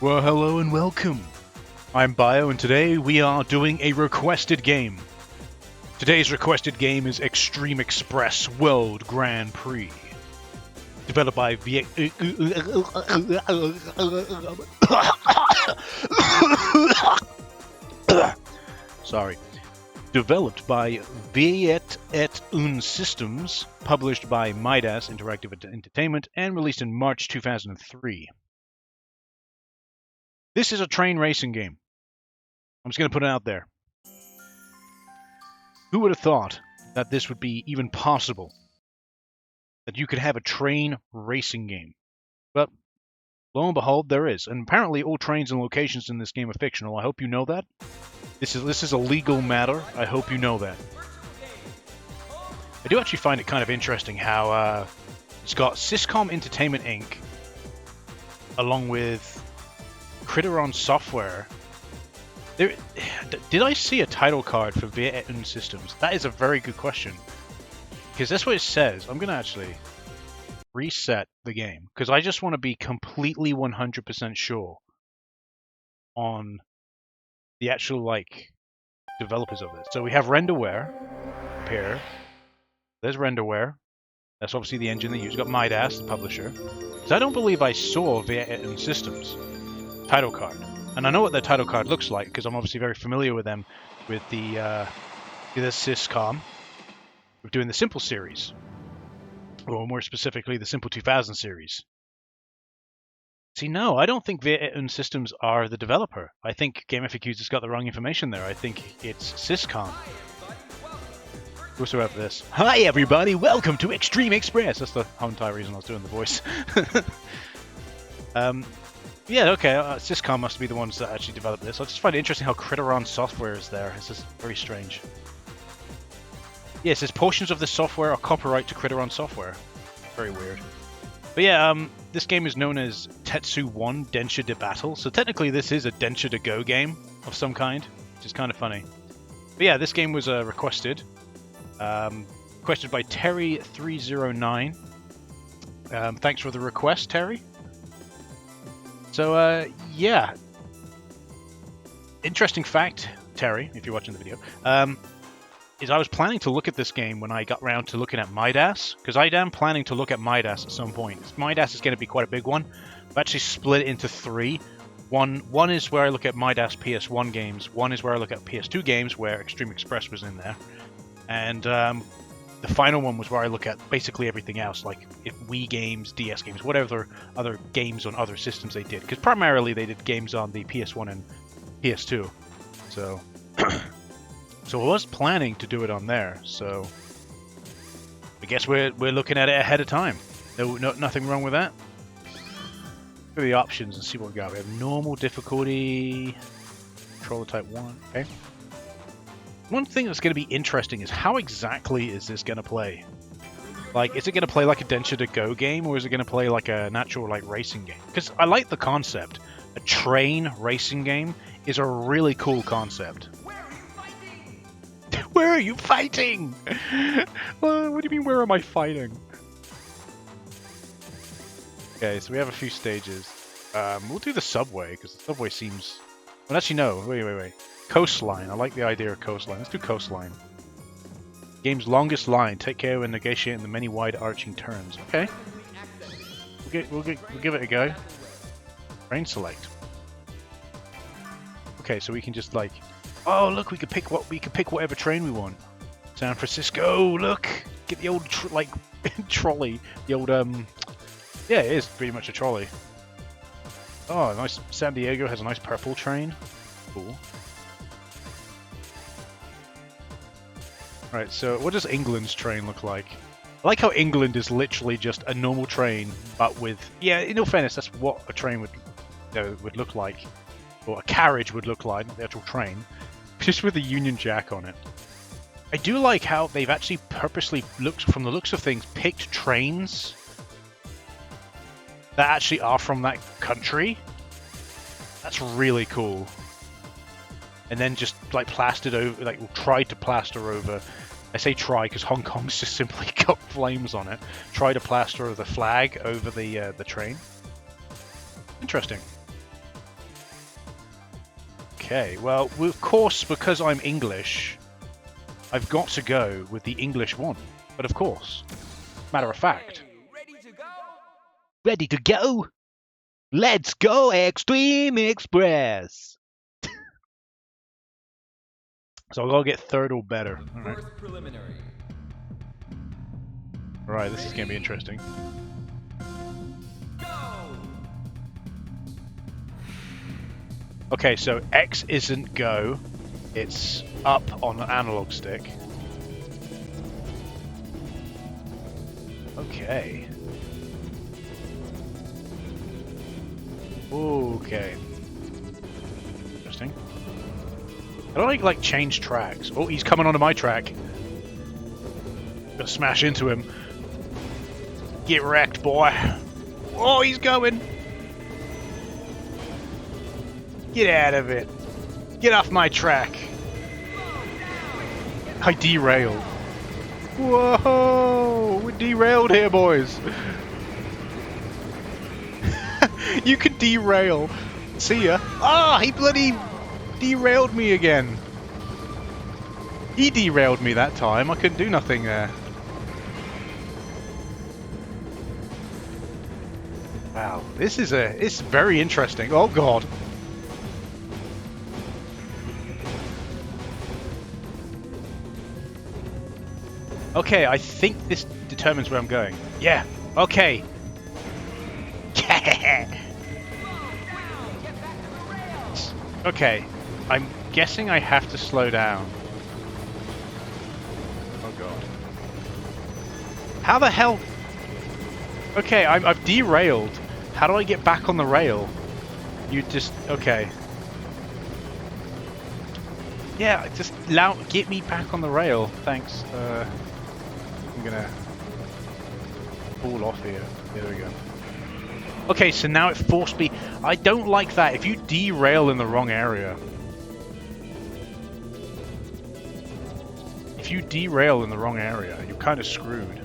Well, hello and welcome. I'm Bio, and today we are doing a requested game. Today's requested game is X-treme Express World Grand Prix. Developed by Sorry. Developed by Viet-et-Un Systems, published by Midas Interactive Entertainment, and released in March 2003. This is a train racing game. I'm just going to put it out there. Who would have thought that this would be even possible? That you could have a train racing game? But lo and behold, there is. And apparently all trains and locations in this game are fictional. I hope you know that. This is a legal matter. I hope you know that. I do actually find it kind of interesting how it's got Syscom Entertainment Inc. along with Criteron Software. Did I see a title card for Viet-et-Un Systems? That is a very good question. Because that's what it says. I'm going to actually reset the game. Because I just want to be completely 100% sure on the actual, developers of this. So we have Renderware up here. There's Renderware. That's obviously the engine they use. We've got Midas, the publisher. So I don't believe I saw Viet-et-Un Systems title card. And I know what their title card looks like because I'm obviously very familiar with them with the Syscom. We're doing the Simple series, or more specifically the Simple 2000 series. See, no, I don't think Viet-et-Un Systems are the developer. I think GameFAQs has got the wrong information there. I think it's Syscom. We also have this. Hi everybody, welcome to X-treme Express. That's the whole entire reason I was doing the voice. Yeah, okay, Syscom must be the ones that actually developed this. I just find it interesting how Criteron Software is there. It's just very strange. Yeah, it says portions of this software are copyright to Criteron Software. Very weird. But yeah, this game is known as Tetsu 1 Densha de Battle. So technically this is a Densha de Go game of some kind, which is kind of funny. But yeah, this game was requested. Requested by Terry309. Thanks for the request, Terry. So, yeah. Interesting fact, Terry, if you're watching the video, is I was planning to look at this game when I got around to looking at Midas, because I am planning to look at Midas at some point. Midas is going to be quite a big one. I've actually split it into three. One is where I look at Midas PS1 games. One is where I look at PS2 games, where X-treme Express was in there. And the final one was where I look at basically everything else, like if Wii games, DS games, whatever other games on other systems they did. Because primarily they did games on the PS1 and PS2. So, so I was planning to do it on there. So I guess we're looking at it ahead of time. Nothing wrong with that. Look at the options and see what we got. We have normal difficulty, controller type 1. Okay. One thing that's going to be interesting is how exactly is this going to play? Like, is it going to play like a Densha de Go game, or is it going to play like a natural racing game? Because I like the concept. A train racing game is a really cool concept. Where are you fighting? What do you mean, where am I fighting? Okay, so we have a few stages. We'll do the subway, because the subway seems... Well, actually, no. Wait. Coastline. I like the idea of coastline. Let's do coastline. Game's longest line. Take care when negotiating the many wide arching turns. Okay. We'll give it a go. Train select. Okay, so we can just oh look, we could pick whatever train we want. San Francisco. Look, get the old trolley. The old yeah, it is pretty much a trolley. Oh, nice. San Diego has a nice purple train. Cool. Right, so what does England's train look like? I like how England is literally just a normal train, but with... Yeah, in all fairness, that's what a train would look like. Or a carriage would look like, the actual train. Just with a Union Jack on it. I do like how they've actually purposely, from the looks of things, picked trains that actually are from that country. That's really cool. And then just plastered over, tried to plaster over. I say try because Hong Kong's just simply got flames on it. Try to plaster the flag over the train. Interesting. Okay, well, of course, because I'm English, I've got to go with the English one. But of course, matter of fact. Ready to go? Let's go, X-treme Express! So I'll go get third or better. Alright. Alright, this is going to be interesting. Okay, so X isn't go, it's up on an analog stick. Okay. Okay. Interesting. I don't like change tracks. Oh, he's coming onto my track. Gonna smash into him. Get wrecked, boy. Oh, he's going. Get out of it. Get off my track. I derailed. Whoa! We're derailed here, boys. You can derail. See ya. Ah, he bloody derailed me again. He derailed me that time. I couldn't do nothing there. Wow, it's very interesting. Oh god. Okay, I think this determines where I'm going. Yeah. Okay. Okay. I'm guessing I have to slow down. Oh god. How the hell? Okay, I've derailed. How do I get back on the rail? You just... okay. Yeah, just get me back on the rail. Thanks. I'm gonna fall off here. There we go. Okay, so now it forced me... I don't like that. If you derail in the wrong area... If you derail in the wrong area, you're kind of screwed.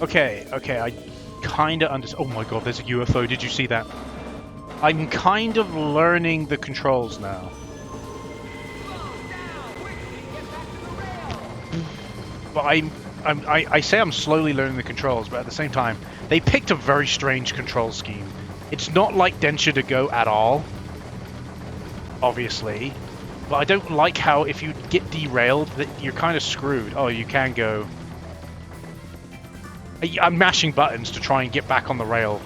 Okay, I kind of understand... Oh my god, there's a UFO. Did you see that? I'm kind of learning the controls now. But I say I'm slowly learning the controls, but at the same time, they picked a very strange control scheme. It's not like Densha to Go at all, obviously. But I don't like how if you get derailed, that you're kind of screwed. Oh, you can go. I'm mashing buttons to try and get back on the rail.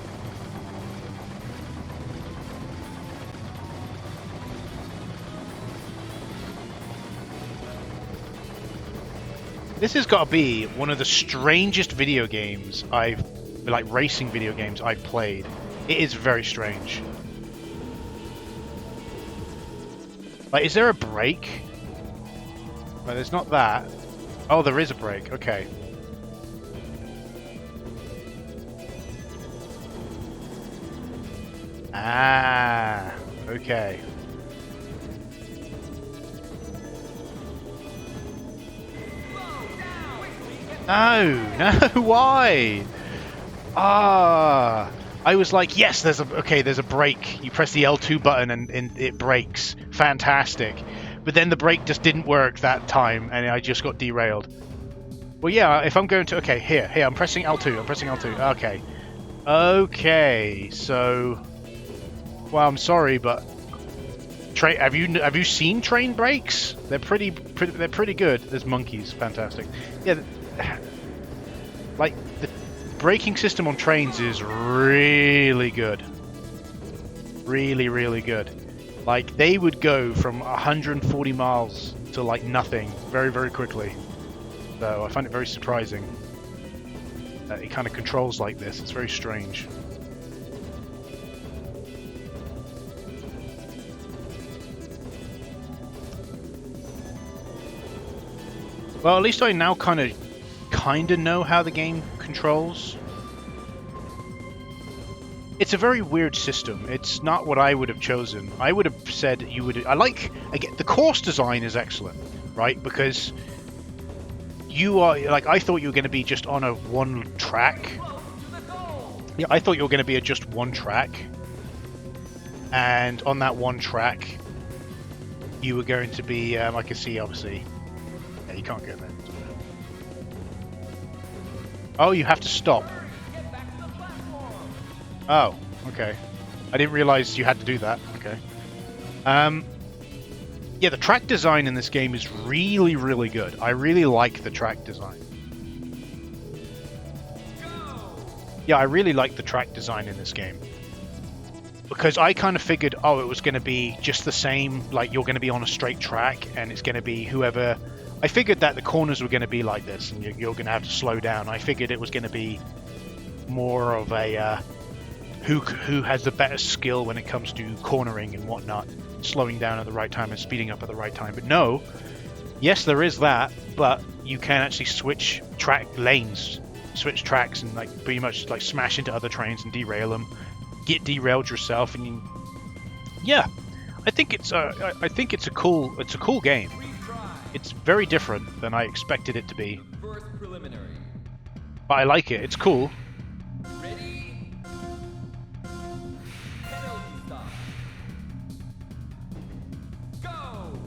This has got to be one of the strangest video games like racing video games I've played. It is very strange. Like, is there a brake? Well, there's not that. Oh, there is a brake. Okay. Ah, okay. No, why? Ah, I was like, yes, there's a brake. You press the L2 button and it brakes. Fantastic. But then the brake just didn't work that time, and I just got derailed. Well, yeah, if I'm going to... Okay, here, I'm pressing L2. I'm pressing L2. Okay. Okay, so... Well, I'm sorry, but... Have you seen train brakes? They're pretty good. There's monkeys. Fantastic. Yeah, like, the braking system on trains is really good. Really, really good. Like, they would go from 140 miles to, like, nothing very, very quickly. So I find it very surprising that it kind of controls like this. It's very strange. Well, at least I now kind of know how the game controls. It's a very weird system. It's not what I would have chosen. I would have said you would... Again, the course design is excellent, right? Because you are... Like, I thought you were going to be just on a one track. Yeah, I thought you were going to be at just one track, and on that one track, you were going to be. I can see, obviously. Yeah, you can't go there. Oh, you have to stop. Oh, okay. I didn't realize you had to do that. Okay. Yeah, the track design in this game is really, really good. I really like the track design. Yeah, I really like the track design in this game. Because I kind of figured, oh, it was going to be just the same, like you're going to be on a straight track and it's going to be whoever... I figured that the corners were going to be like this and you're going to have to slow down. I figured it was going to be more of a who has the better skill when it comes to cornering and whatnot, slowing down at the right time and speeding up at the right time. But no, yes, there is that, but you can actually switch track lanes, switch tracks, and like pretty much like smash into other trains and derail them, get derailed yourself, and you, yeah, I think it's a cool game. It's very different than I expected it to be, but I like it. It's cool.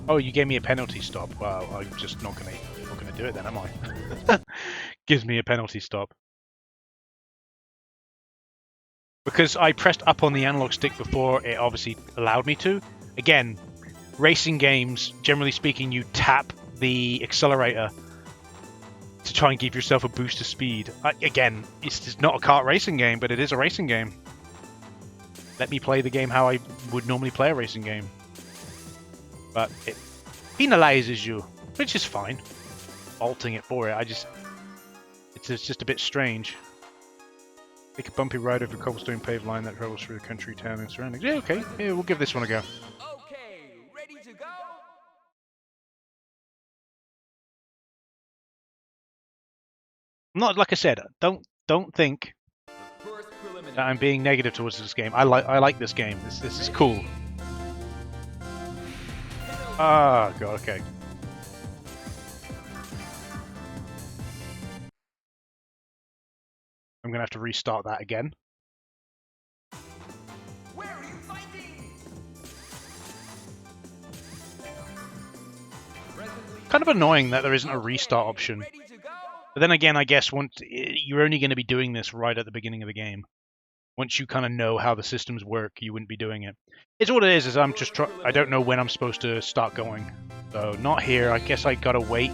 Oh, you gave me a penalty stop. Wow, I'm just not gonna do it then, am I? Gives me a penalty stop. Because I pressed up on the analog stick before it obviously allowed me to. Again, racing games, generally speaking, you tap the accelerator to try and give yourself a boost of speed. Again, it's not a kart racing game, but it is a racing game. Let me play the game how I would normally play a racing game. But it penalizes you, which is fine. Faulting it for it, it's just a bit strange. Take a bumpy ride over a cobblestone paved line that travels through the country, town, and surroundings. Yeah, okay. Yeah, we'll give this one a go. Okay, ready to go? Not like I said. Don't think that I'm being negative towards this game. I like this game. This is cool. Ah, God, okay. I'm gonna have to restart that again. Where are you fighting? Kind of annoying that there isn't a restart option. But then again, I guess you're only going to be doing this right at the beginning of the game. Once you kind of know how the systems work, you wouldn't be doing it. It's what it is I'm just I don't know when I'm supposed to start going. So, not here. I guess I gotta wait.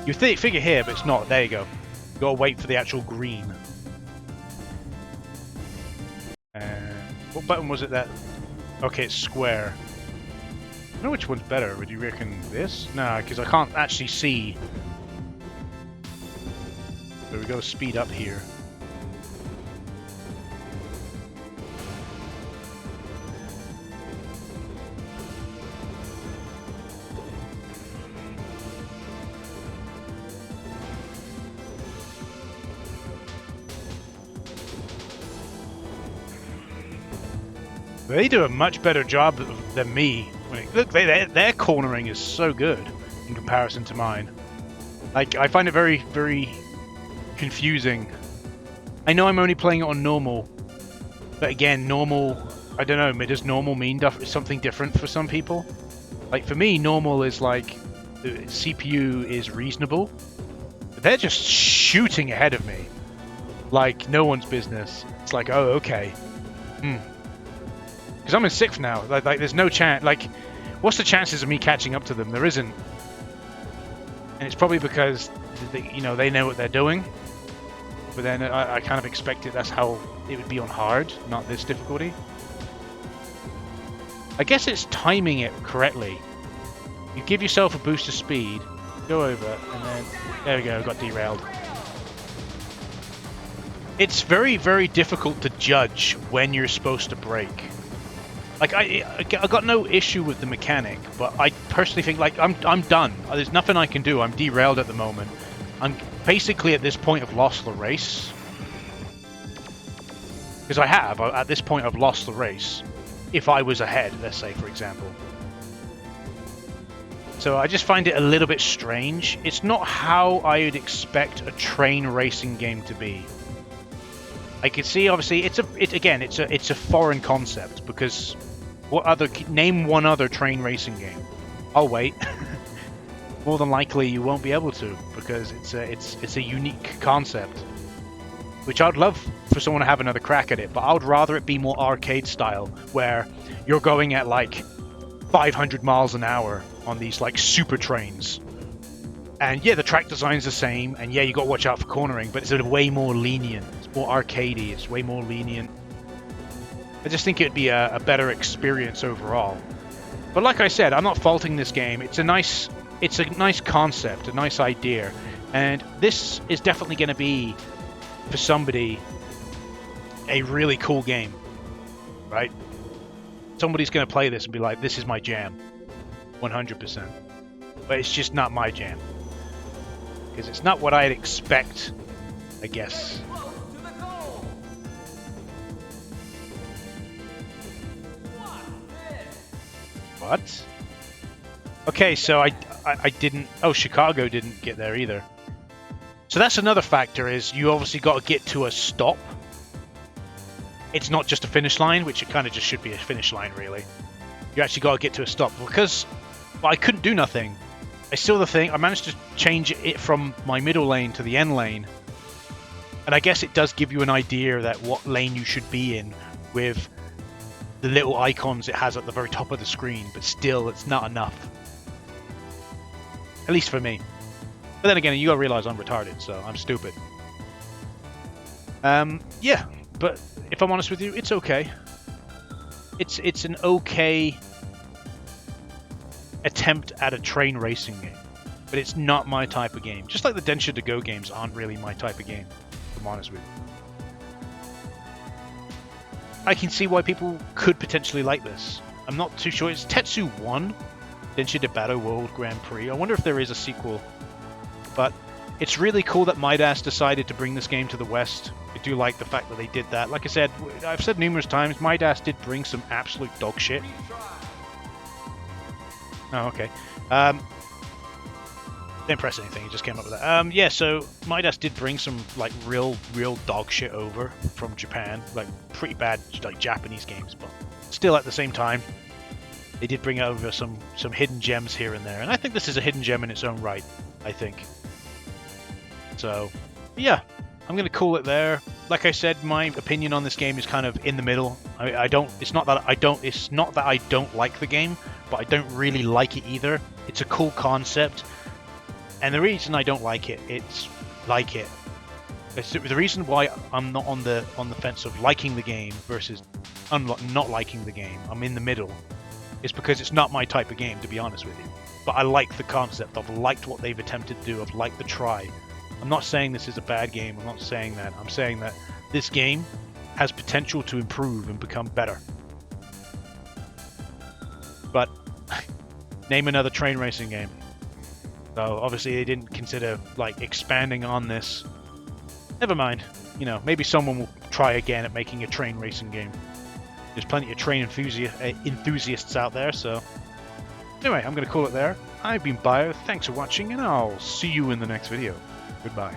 You figure here, but it's not. There you go. You gotta wait for the actual green. What button was it that... Okay, it's square. I don't know which one's better. Would you reckon this? No, because I can't actually see. So we gotta speed up here. They do a much better job than me. Look, their cornering is so good in comparison to mine. Like, I find it very, very confusing. I know I'm only playing it on normal, but again, normal, I don't know, does normal mean something different for some people? Like, for me, normal is like, the CPU is reasonable, but they're just shooting ahead of me. Like, no one's business. It's like, oh, okay. Because I'm in 6th now. Like, there's no chance. Like, what's the chances of me catching up to them? There isn't. And it's probably because, they know what they're doing. But then I kind of expected that's how it would be on hard, not this difficulty. I guess it's timing it correctly. You give yourself a boost of speed, go over, and then... There we go, got derailed. It's very, very difficult to judge when you're supposed to brake. Like, I got no issue with the mechanic, but I personally think, like, I'm done. There's nothing I can do. I'm derailed at the moment. I'm basically at this point I've lost the race. Because at this point I've lost the race. If I was ahead, let's say, for example. So I just find it a little bit strange. It's not how I would expect a train racing game to be. I can see, obviously, it's a foreign concept, because name one other train racing game. I'll wait. More than likely you won't be able to, because it's a unique concept, which I'd love for someone to have another crack at it, but I would rather it be more arcade style, where you're going at like 500 miles an hour on these like super trains. And yeah, the track design's the same, and yeah, you got to watch out for cornering, but it's way more lenient. It's more arcadey. It's way more lenient. I just think it'd be a better experience overall. But like I said, I'm not faulting this game. It's a nice concept, a nice idea, and this is definitely going to be, for somebody, a really cool game, right? Somebody's going to play this and be like, this is my jam, 100%. But it's just not my jam. Because it's not what I'd expect, I guess. Getting close to the goal. What's this? What? Okay, so I didn't... Oh, Chicago didn't get there either. So that's another factor, is you obviously got to get to a stop. It's not just a finish line, which it kind of just should be a finish line, really. You actually got to get to a stop, because I couldn't do nothing. I still the thing. I managed to change it from my middle lane to the end lane, and I guess it does give you an idea that what lane you should be in with the little icons it has at the very top of the screen. But still, it's not enough. At least for me. But then again, you gotta realize I'm retarded, so I'm stupid. Yeah. But if I'm honest with you, it's okay. It's an okay attempt at a train racing game, but it's not my type of game. Just like the Densha to Go games aren't really my type of game, if I'm honest with you. I can see why people could potentially like this. I'm not too sure. It's Tetsu 1, Densha de Battle World Grand Prix. I wonder if there is a sequel. But it's really cool that Midas decided to bring this game to the West. I do like the fact that they did that. Like I said, I've said numerous times, Midas did bring some absolute dog shit. Oh, okay. Didn't press anything, it just came up with that. Yeah, so Midas did bring some like real dog shit over from Japan, like pretty bad like Japanese games, but still at the same time, they did bring over some hidden gems here and there, and I think this is a hidden gem in its own right, I think. So, yeah, I'm gonna call it there. Like I said, my opinion on this game is kind of in the middle. It's not that I don't like the game, but I don't really like it either. It's a cool concept, and the reason I don't like it, it's the reason why I'm not on the fence of liking the game versus not liking the game. I'm in the middle. Is because it's not my type of game, to be honest with you. But I like the concept. I've liked what they've attempted to do. I've liked the try. I'm not saying this is a bad game. I'm not saying that. I'm saying that this game has potential to improve and become better. But name another train racing game. So obviously they didn't consider like expanding on this. Never mind. You know, maybe someone will try again at making a train racing game. There's plenty of train enthusiasts out there, so... Anyway, I'm going to call it there. I've been Bio, thanks for watching, and I'll see you in the next video. Goodbye.